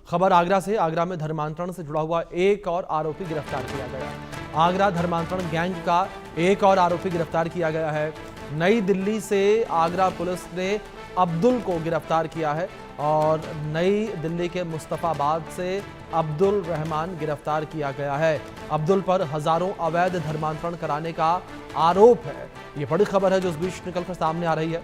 खबर आगरा से। आगरा में धर्मांतरण से जुड़ा हुआ एक और आरोपी गिरफ्तार किया गया। आगरा धर्मांतरण गैंग का एक और आरोपी गिरफ्तार किया गया है। नई दिल्ली से आगरा पुलिस ने अब्दुल को गिरफ्तार किया है और नई दिल्ली के मुस्तफाबाद से अब्दुल रहमान गिरफ्तार किया गया है। अब्दुल पर हजारों अवैध धर्मांतरण कराने का आरोप है। ये बड़ी खबर है जो इस बीच निकलकर सामने आ रही है।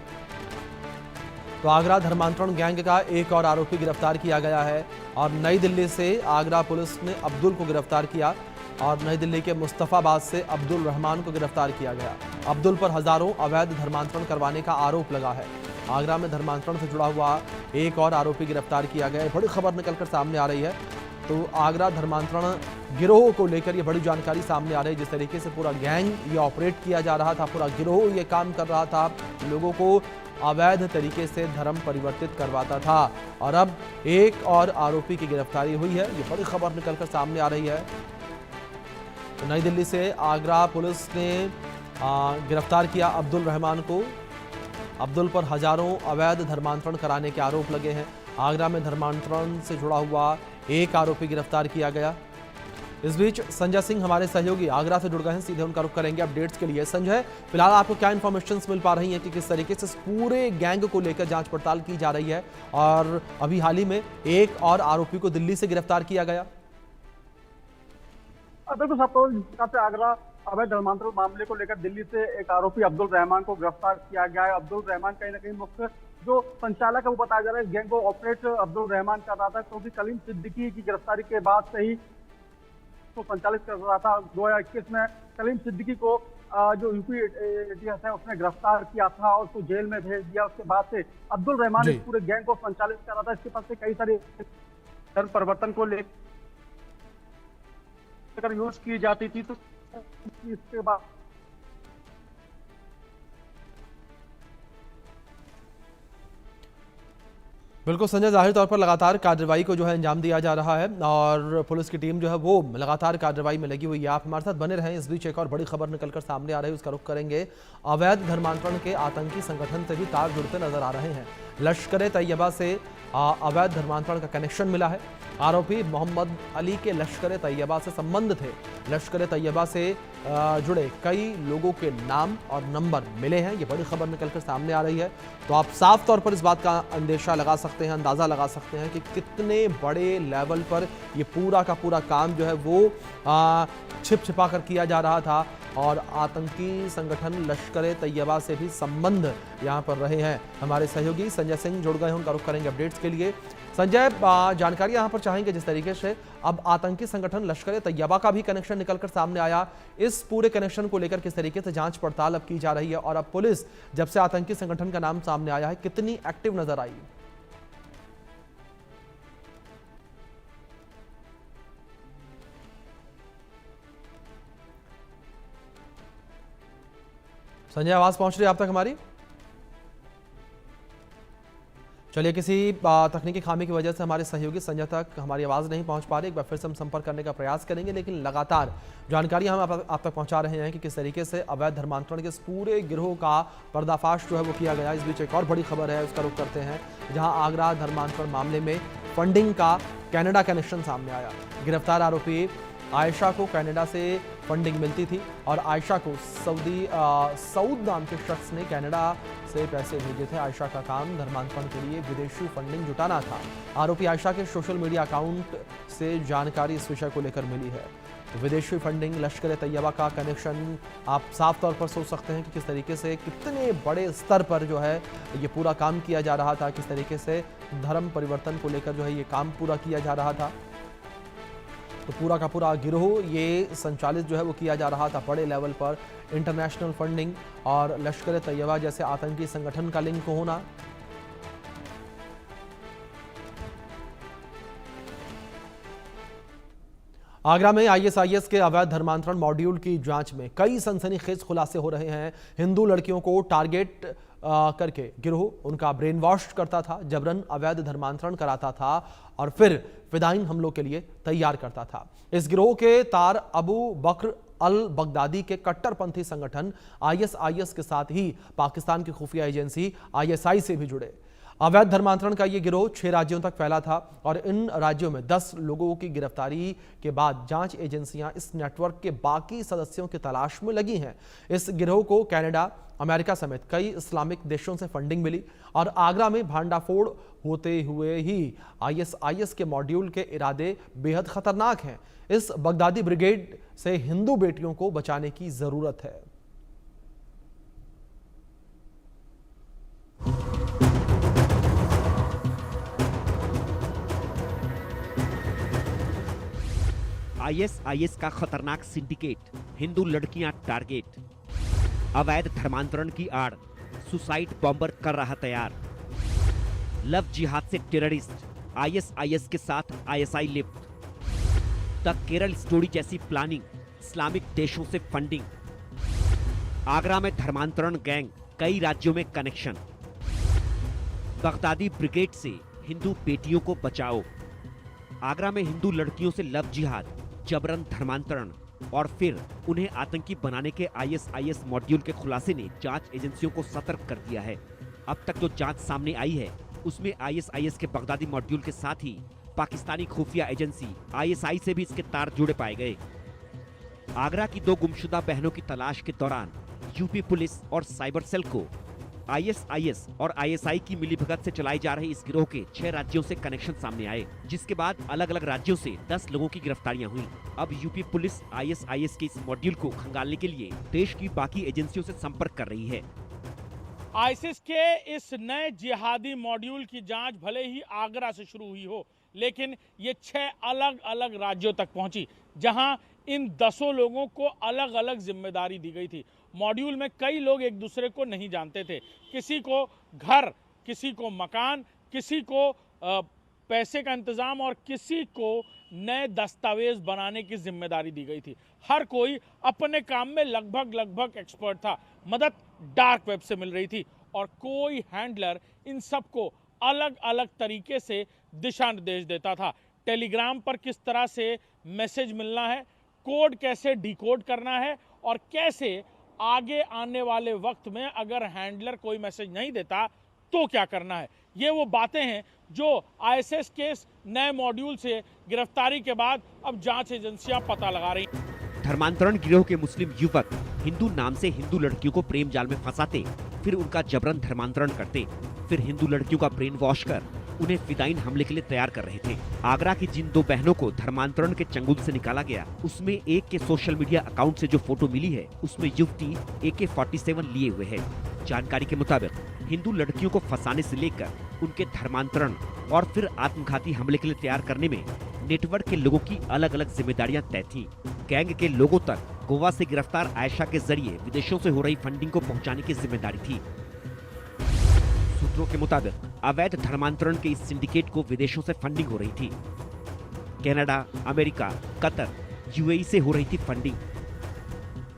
तो आगरा धर्मांतरण गैंग का एक और आरोपी गिरफ्तार किया गया है और नई दिल्ली से आगरा पुलिस ने अब्दुल को गिरफ्तार किया और नई दिल्ली के मुस्तफाबाद से अब्दुल रहमान को गिरफ्तार किया गया। अब्दुल पर हजारों अवैध धर्मांतरण करवाने का आरोप लगा है। आगरा में धर्मांतरण से जुड़ा हुआ एक और आरोपी गिरफ्तार किया गया है। बड़ी खबर निकलकर सामने आ रही है। तो आगरा धर्मांतरण गिरोह को लेकर ये बड़ी जानकारी सामने आ रही है। जिस तरीके से पूरा गैंग ये ऑपरेट किया जा रहा था, पूरा गिरोह ये काम कर रहा था, लोगों को अवैध तरीके से धर्म परिवर्तित करवाता था और अब एक और आरोपी की गिरफ्तारी हुई है। ये बड़ी खबर निकलकर सामने आ रही है। तो नई दिल्ली से आगरा पुलिस ने गिरफ्तार किया अब्दुल रहमान को। अब्दुल पर हजारों अवैध धर्मांतरण कराने के आरोप लगे हैं। आगरा में धर्मांतरण से जुड़ा हुआ एक आरोपी गिरफ्तार किया गया। इस बीच संजय सिंह हमारे सहयोगी आगरा से जुड़ गए हैं, सीधे उनका रुख करेंगे अपडेट्स के लिए। संजय, फिलहाल आपको क्या इन्फॉर्मेशन मिल पा रही है कि किस तरीके से पूरे गैंग को लेकर जांच पड़ताल की जा रही है और अभी हाल ही में एक और आरोपी को दिल्ली से गिरफ्तार किया गया? बिल्कुल साहब, आगरा अवैध धर्मांतरण मामले को लेकर दिल्ली से एक आरोपी अब्दुल रहमान को गिरफ्तार किया गया है। अब्दुल रहमान कहीं ना कहीं मुख्य जो संचालक है वो बताया जा रहा है। इस गैंग को ऑपरेट अब्दुल रहमान कर रहा था क्योंकि कलीम सिद्दीकी की गिरफ्तारी के बाद से ही तो संचालित कर रहा था। 2021 में कलीम सिद्दीकी को जो यूपी एटीएस है उसने गिरफ्तार किया था और उसको जेल में भेज दिया। उसके बाद से अब्दुल रहमान इस पूरे गैंग को संचालित कर रहा था। इसके पास से कई सारे धर्म परिवर्तन को लेकर यूज की जाती थी। तो इसके बाद बिल्कुल संजय, जाहिर तौर पर लगातार कार्रवाई को जो है अंजाम दिया जा रहा है और पुलिस की टीम जो है वो लगातार कार्रवाई में लगी हुई है। आप हमारे साथ बने रहें। इस बीच एक और बड़ी खबर निकलकर सामने आ रही है, उसका रुख करेंगे। अवैध धर्मांतरण के आतंकी संगठन से भी तार जुड़ते नजर आ रहे हैं। लश्कर तैयबा से अवैध धर्मांतरण का कनेक्शन मिला है। आरोपी मोहम्मद अली के लश्कर तैयबा से संबंध थे। लश्कर तैयबा से जुड़े कई लोगों के नाम और नंबर मिले हैं। ये बड़ी खबर निकलकर सामने आ रही है। तो आप साफ तौर पर इस बात का अंदेशा लगा सकते हैं, अंदाजा लगा सकते हैं कि कितने बड़े लेवल पर ये पूरा का पूरा काम जो है वो छिप छिपा कर किया जा रहा था और आतंकी संगठन लश्कर तैयबा से भी संबंध यहां पर रहे हैं। हमारे सहयोगी संजय सिंह जुड़ गए हैं, उनका रुख करेंगे अपडेट्स के लिए। संजय, जानकारी यहां पर चाहेंगे जिस तरीके से अब आतंकी संगठन लश्कर तैयबा का भी कनेक्शन निकलकर सामने आया, इस पूरे कनेक्शन को लेकर किस तरीके से जांच पड़ताल अब की जा रही है और अब पुलिस जब से आतंकी संगठन का नाम सामने आया है कितनी एक्टिव नजर आई? संजय, आवाज पहुंच रही है आप तक हमारी? चलिए, किसी तकनीकी खामी की वजह से हमारे सहयोगी संजय तक हमारी आवाज़ नहीं पहुंच पा रही। एक बार फिर से हम संपर्क करने का प्रयास करेंगे, लेकिन लगातार जानकारी हम आप तक पहुंचा रहे हैं कि किस तरीके से अवैध धर्मांतरण के इस पूरे गिरोह का पर्दाफाश जो है वो किया गया। इस बीच एक और बड़ी खबर है, उसका रुख करते हैं, जहां आगरा धर्मांतरण मामले में फंडिंग का कनाडा कनेक्शन सामने आया। गिरफ्तार आरोपी आयशा को कनाडा से फंडिंग मिलती थी और आयशा को सऊद नाम के शख्स ने कनाडा से पैसे भेजे थे। आयशा का काम धर्मांतरण के लिए विदेशी फंडिंग जुटाना था। आरोपी आयशा के सोशल मीडिया अकाउंट से जानकारी इस विषय को लेकर मिली है। तो विदेशी फंडिंग, लश्कर तैयबा का कनेक्शन, आप साफ तौर पर सोच सकते हैं कि किस तरीके से कितने बड़े स्तर पर जो है ये पूरा काम किया जा रहा था, किस तरीके से धर्म परिवर्तन को लेकर जो है ये काम पूरा किया जा रहा था। तो पूरा का पूरा गिरोह ये संचालित जो है वो किया जा रहा था बड़े लेवल पर। इंटरनेशनल फंडिंग और लश्कर तैयबा जैसे आतंकी संगठन का लिंक होना। आगरा में आईएसआईएस के अवैध धर्मांतरण मॉड्यूल की जांच में कई सनसनीखेज खुलासे हो रहे हैं। हिंदू लड़कियों को टारगेट करके गिरोह उनका ब्रेन वॉश करता था, जबरन अवैध धर्मांतरण कराता था और फिर फिदाइन हमलों के लिए तैयार करता था। इस गिरोह के तार अबू बकर अल बगदादी के कट्टरपंथी संगठन आईएसआईएस के साथ ही पाकिस्तान की खुफिया एजेंसी आईएसआई से भी जुड़े। अवैध धर्मांतरण का ये गिरोह 6 राज्यों तक फैला था और इन राज्यों में 10 लोगों की गिरफ्तारी के बाद जांच एजेंसियां इस नेटवर्क के बाकी सदस्यों की तलाश में लगी हैं। इस गिरोह को कनाडा, अमेरिका समेत कई इस्लामिक देशों से फंडिंग मिली और आगरा में भांडाफोड़ होते हुए ही आईएसआईएस के मॉड्यूल के इरादे बेहद खतरनाक हैं। इस बगदादी ब्रिगेड से हिंदू बेटियों को बचाने की जरूरत है। आईएसआईएस का खतरनाक सिंडिकेट, हिंदू लड़कियां टारगेट, अवैध धर्मांतरण की आड़, सुसाइड बॉम्बर कर रहा तैयार, लव जिहाद से टेररिस्ट, आईएसआईएस के साथ ISI lift, the Kerala story जैसी प्लानिंग, इस्लामिक देशों से फंडिंग, आगरा में धर्मांतरण गैंग, कई राज्यों में कनेक्शन, बगदादी ब्रिगेड से हिंदू बेटियों को बचाओ, आगरा में हिंदू लड़कियों से लव जिहाद, जबरन धर्मांतरण और फिर उन्हें आतंकी बनाने के आईएसआईएस मॉड्यूल के खुलासे ने जांच एजेंसियों को सतर्क कर दिया है। अब तक जो जांच सामने आई है उसमें आईएसआईएस के बगदादी मॉड्यूल के साथ ही पाकिस्तानी खुफिया एजेंसी आईएसआई से भी इसके तार जुड़े पाए गए। आगरा की 2 गुमशुदा बहनों की तलाश के दौरान यूपी पुलिस और साइबर सेल को आईएसआईएस और आईएसआई की मिलीभगत से चलाई जा रही इस गिरोह के 6 राज्यों से कनेक्शन सामने आए, जिसके बाद अलग अलग राज्यों से 10 लोगों की गिरफ्तारियां हुई। अब यूपी पुलिस आईएसआईएस के इस मॉड्यूल को खंगालने के लिए देश की बाकी एजेंसियों से संपर्क कर रही है। आईसिस के इस नए जिहादी मॉड्यूल की जांच भले ही आगरा से शुरू हुई हो, लेकिन ये 6 अलग अलग राज्यों तक पहुंची, जहां इन 10 लोगों को अलग अलग जिम्मेदारी दी गई थी। मॉड्यूल में कई लोग एक दूसरे को नहीं जानते थे, किसी को घर, किसी को मकान, किसी को पैसे का इंतजाम और किसी को नए दस्तावेज बनाने की जिम्मेदारी दी गई थी। हर कोई अपने काम में लगभग एक्सपर्ट था। मदद डार्क वेब से मिल रही थी और कोई हैंडलर इन सबको अलग अलग तरीके से दिशा निर्देश देता था। टेलीग्राम पर किस तरह से मैसेज मिलना है, कोड कैसे डिकोड करना है और कैसे आगे आने वाले वक्त में अगर हैंडलर कोई मैसेज नहीं देता तो क्या करना है। ये वो बातें हैं जो आईएसआईएस के नए मॉड्यूल से गिरफ्तारी के बाद अब जांच एजेंसियां पता लगा रही हैं। धर्मांतरण गिरोह के मुस्लिम युवक हिंदू नाम से हिंदू लड़कियों को प्रेम जाल में फंसाते, फिर उनका जबरन धर्मांतरण करते, फिर हिंदू लड़कियों का ब्रेन वॉश कर उन्हें फिदाइन हमले के लिए तैयार कर रहे थे। आगरा की जिन 2 बहनों को धर्मांतरण के चंगुल से निकाला गया, उसमें एक के सोशल मीडिया अकाउंट से जो फोटो मिली है उसमें युवती AK-47 लिए हुए है। जानकारी के मुताबिक हिंदू लड़कियों को फंसाने से लेकर उनके धर्मांतरण और फिर आत्मघाती हमले के लिए तैयार करने में नेटवर्क के लोगों की अलग अलग जिम्मेदारियां तय थी। गैंग के लोगों तक गोवा से गिरफ्तार आयशा के जरिए विदेशों से हो रही फंडिंग को पहुंचाने की जिम्मेदारी थी। सूत्रों के मुताबिक अवैध धर्मांतरण के इस सिंडिकेट को विदेशों से फंडिंग हो रही थी। कनाडा, अमेरिका, कतर, यूएई से हो रही थी फंडिंग।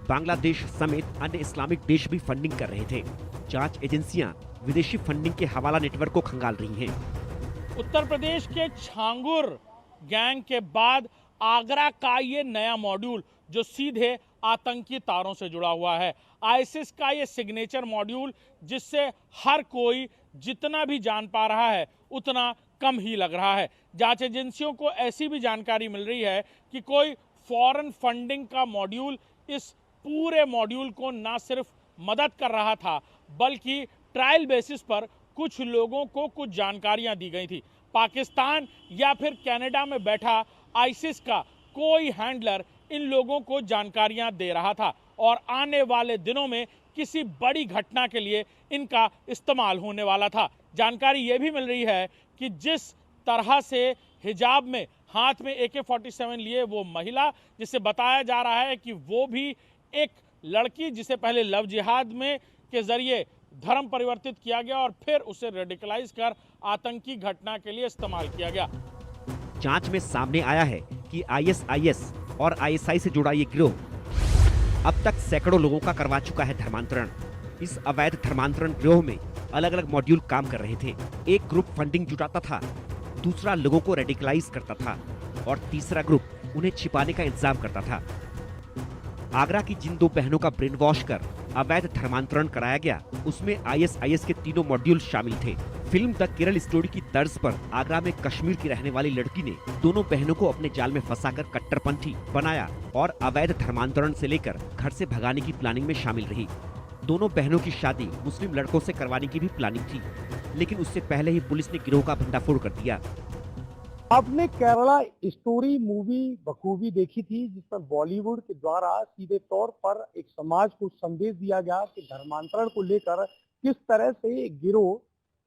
बांग्लादेश समेत अन्य इस्लामिक देश भी फंडिंग कर रहे थे। जांच एजेंसियां विदेशी फंडिंग के हवाला नेटवर्क को खंगाल रही हैं। उत्तर प्रदेश के छांगुर गैंग के बाद आगरा का ये नया मॉड्यूल जो सीधे आतंकी तारों से जुड़ा हुआ है, आईसिस का ये सिग्नेचर मॉड्यूल जिससे हर कोई जितना भी जान पा रहा है उतना कम ही लग रहा है। जांच एजेंसियों को ऐसी भी जानकारी मिल रही है कि कोई फॉरेन फंडिंग का मॉड्यूल इस पूरे मॉड्यूल को ना सिर्फ मदद कर रहा था बल्कि ट्रायल बेसिस पर कुछ लोगों को कुछ जानकारियां दी गई थी। पाकिस्तान या फिर कनाडा में बैठा आईसिस का कोई हैंडलर इन लोगों को जानकारियां दे रहा था और आने वाले दिनों में किसी बड़ी घटना के लिए इनका इस्तेमाल होने वाला था। जानकारी ये भी मिल रही है कि जिस तरह से हिजाब में हाथ में AK-47 लिए वो महिला, जिसे बताया जा रहा है कि वो भी एक लड़की जिसे पहले लव जिहाद में के जरिए धर्म परिवर्तित किया गया और फिर उसे रेडिकलाइज कर आतंकी घटना के लिए इस्तेमाल किया गया। जांच में सामने आया है कि आईएसआईएस और आईएसआई से जुड़ा ये गिरोह अब तक सैकड़ों लोगों का करवा चुका है धर्मांतरण। इस अवैध धर्मांतरण गिरोह में अलग अलग मॉड्यूल काम कर रहे थे। एक ग्रुप फंडिंग जुटाता था, दूसरा लोगों को रेडिकलाइज करता था और तीसरा ग्रुप उन्हें छिपाने का इंतजाम करता था। आगरा की जिन 2 बहनों का ब्रेन वॉश कर अवैध धर्मांतरण कराया गया उसमें आईएसआईएस के 3 मॉड्यूल शामिल थे। फिल्म द केरल स्टोरी की तर्ज पर आगरा में कश्मीर की रहने वाली लड़की ने दोनों बहनों को अपने जाल में फंसाकर कट्टरपंथी बनाया और अवैध धर्मांतरण से लेकर घर से भगाने की प्लानिंग में शामिल रही। दोनों बहनों की शादी मुस्लिम लड़कों से करवाने की भी प्लानिंग थी, लेकिन उससे पहले ही पुलिस ने गिरोह का भंडाफोड़ कर दिया। आपने केरला स्टोरी मूवी बखूबी देखी थी, जिसमें बॉलीवुड के द्वारा सीधे तौर पर एक समाज को संदेश दिया गया कि धर्मांतरण को लेकर किस तरह से एक गिरोह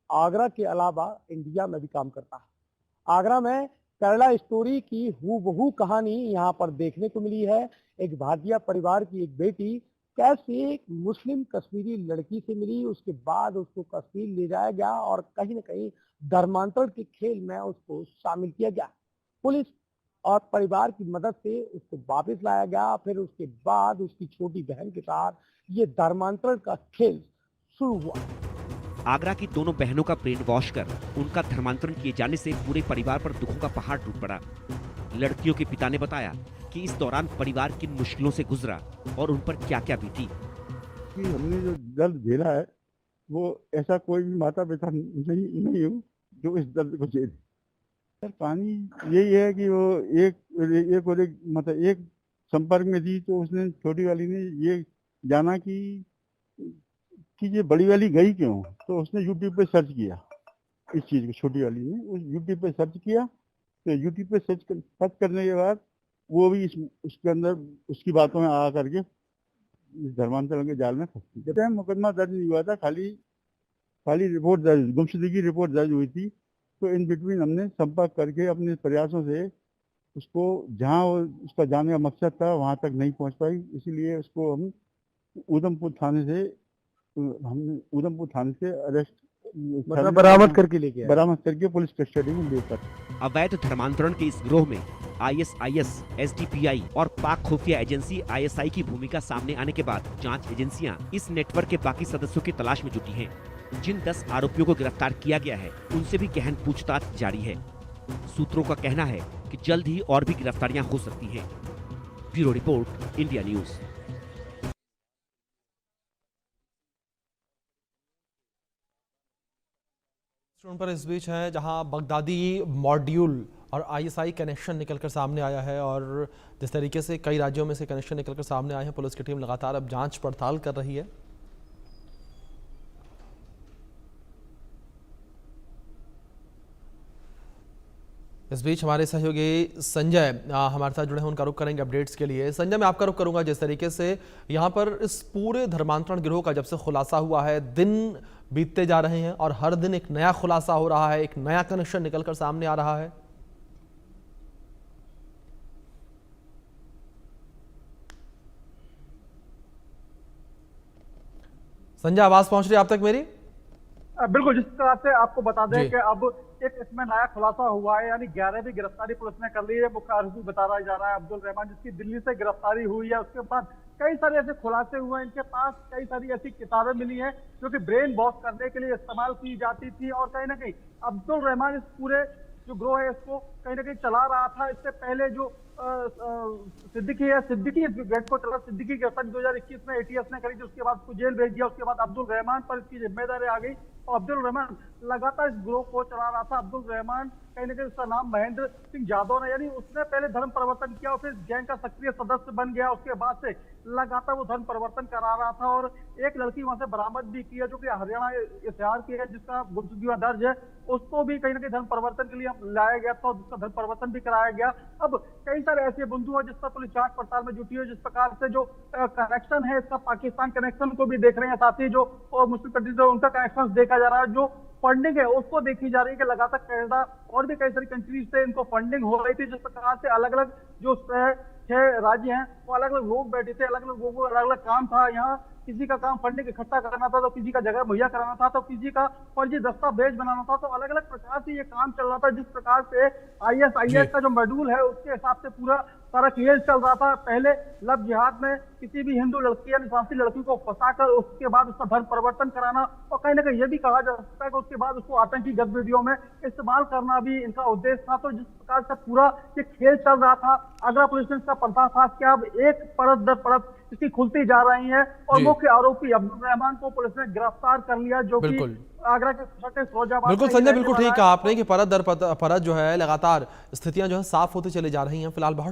आगरा के अलावा इंडिया में भी काम करता है। आगरा में केरला स्टोरी की हूबहू कहानी यहाँ पर देखने को मिली है। एक भाटिया परिवार की एक बेटी कैसे एक मुस्लिम कश्मीरी लड़की से मिली, उसके बाद उसको कश्मीर ले जाया गया और कहीं न कहीं धर्मांतरण के खेल में उसको शामिल किया गया। पुलिस और परिवार की मदद से उसको वापस लाया गया। फिर उसके बाद उसकी छोटी बहन के साथ ये धर्मांतरण का खेल शुरू हुआ। आगरा की दोनों बहनों का ब्रेन वॉश कर उनका धर्मांतरण किए जाने से पूरे परिवार पर दुखों का पहाड़ टूट पड़ा। लड़कियों के पिता ने बताया कि इस दौरान परिवार किन मुश्किलों से गुजरा और उन पर क्या क्या बीती। कि हमने जो दर्द झेला है वो ऐसा कोई भी माता पिता नहीं हूँ जो इस दर्द को झेले। सर कहानी यही है कि वो एक एक संपर्क में थी, तो उसने छोटी वाली ने ये जाना कि ये बड़ी वाली गई क्यों, तो उसने यूट्यूब पे सर्च किया इस चीज़ को। छोटी वाली ने उस यूट्यूब पे सर्च किया, तो यूट्यूब पे सर्च करने के बाद वो भी उसके अंदर उसकी बातों में आ करके धर्मांतरण के जाल में फंसी। जब मुकदमा दर्ज नहीं हुआ था, खाली रिपोर्ट दर्ज, गुमशुदगी रिपोर्ट दर्ज हुई थी, तो इन बिटवीन हमने संपर्क करके अपने प्रयासों से उसको जहाँ उसका जाने का मकसद था वहाँ तक नहीं पहुँच पाई, इसीलिए उसको हम उधमपुर थाने से अरेस्ट बरामद करके पुलिस कस्टडी में लेकर। अवैध धर्मांतरण के इस गिरोह में ISIS, SDPI और पाक खुफिया एजेंसी ISI की भूमिका सामने आने के बाद जांच एजेंसियां इस नेटवर्क के बाकी सदस्यों की तलाश में जुटी हैं। जिन 10 आरोपियों को गिरफ्तार किया गया है उनसे भी गहन पूछताछ जारी है। सूत्रों का कहना है कि जल्द ही और भी गिरफ्तारियां हो सकती हैं। Bureau report, India news. पर इस बीच है जहां बगदादी मॉड्यूल और ISI कनेक्शन निकलकर सामने आया है, और जिस तरीके से कई राज्यों में से कनेक्शन निकलकर सामने आए हैं, पुलिस की टीम लगातार अब जांच पड़ताल कर रही है। इस बीच हमारे सहयोगी संजय हमारे साथ जुड़े हैं, उनका रुख करेंगे अपडेट्स के लिए। संजय, मैं आपका रुख करूंगा। जिस तरीके से यहाँ पर इस पूरे धर्मांतरण गिरोह का जब से खुलासा हुआ है, दिन बीतते जा रहे हैं और हर दिन एक नया खुलासा हो रहा है, एक नया कनेक्शन निकलकर सामने आ रहा है। संजय, आवाज पहुंच रही है आप तक मेरी? बिल्कुल, जिस तरह से आपको बता दें कि अब एक इसमें नया खुलासा हुआ है, यानी 11वीं गिरफ्तारी पुलिस ने कर ली है। मुख्य आरोपी बताया जा रहा है अब्दुल रहमान, जिसकी दिल्ली से गिरफ्तारी हुई है। उसके बाद कई सारे ऐसे खुलासे हुए हैं। इनके पास कई सारी ऐसी किताबें मिली हैं जो कि ब्रेन वॉश करने के लिए इस्तेमाल की जाती थी, और कहीं ना कहीं अब्दुल रहमान इस पूरे जो ग्रोह है इसको कहीं ना कहीं चला रहा था। इससे पहले जो सिद्दीकी इस गेट को चला, सिद्दीकी की गिरफ्तारी 2021 में ATS ने करी थी। उसके बाद उसको जेल भेज दिया। उसके बाद अब्दुल रहमान पर इसकी जिम्मेदारी आ गई और अब्दुल रहमान लगातार इस ग्रोह को चला रहा था। अब्दुल रहमान कहीं ना कहीं उसका नाम महेंद्र सिंह यादव ने, यानी उसने पहले धर्म परिवर्तन किया और फिर गैंग का सक्रिय सदस्य बन गया। उसके बाद से लगातार वो धर्म परिवर्तन करा रहा था और एक लड़की वहां से बरामद भी की है जो कि हरियाणा हिसार की है, जिसका गुमशुदगी दर्ज है। उसको भी कहीं ना कहीं धर्म परिवर्तन के लिए लाया गया था और जिसका धर्म परिवर्तन भी कराया गया। अब कई सारे ऐसे बंधु हैं जिस पर पुलिस जांच पड़ताल में जुटी है। जिस प्रकार से जो कनेक्शन है इसका पाकिस्तान कनेक्शन को भी देख रहे हैं, साथ ही जो मुस्लिम कंट्रीज है उनका कनेक्शन देखा जा रहा है। जो फंडिंग है उसको देखी जा रही है कि लगातार कनाडा और भी कई सारी कंट्रीज से इनको फंडिंग हो रही थी। जिस प्रकार से अलग अलग जो 6 राज्य हैं वो अलग अलग लोग बैठे थे, अलग अलग लोगों का अलग अलग काम था। यहाँ किसी का काम फंडिंग इकट्ठा करना था, तो किसी का जगह मुहैया कराना था, तो किसी का फर्जी दस्तावेज बनाना था। तो अलग अलग प्रकार से ये काम चल रहा था। जिस प्रकार से ISIS का जो मॉड्यूल है उसके हिसाब से पूरा सारा खेल चल रहा था। पहले लव जिहाद में किसी भी हिंदू लड़की या निशासी लड़की को फंसाकर उसके बाद उसका धर्म परिवर्तन कराना और कहीं ना कहीं ये भी कहा जा सकता है कि उसके बाद उसको आतंकी गतिविधियों में इस्तेमाल करना भी इनका उद्देश्य था। तो जिस प्रकार से पूरा ये खेल चल रहा था, आगरा पुलिस ने इसका पर्दाफाश किया। अब एक परत दर परत इसकी खुलती जा रही है और जी। मुख्य आरोपी अब्दुल रहमान को पुलिस ने गिरफ्तार कर लिया, जो कि बिल्कुल। आगरा के फिरोजाबाद बिल्कुल का संजय, ही बिल्कुल रहने ठीक वाला कहा है। आपने कि परत दर परत जो है लगातार स्थितियां जो है साफ होती चली जा रही हैं। फिलहाल बहुत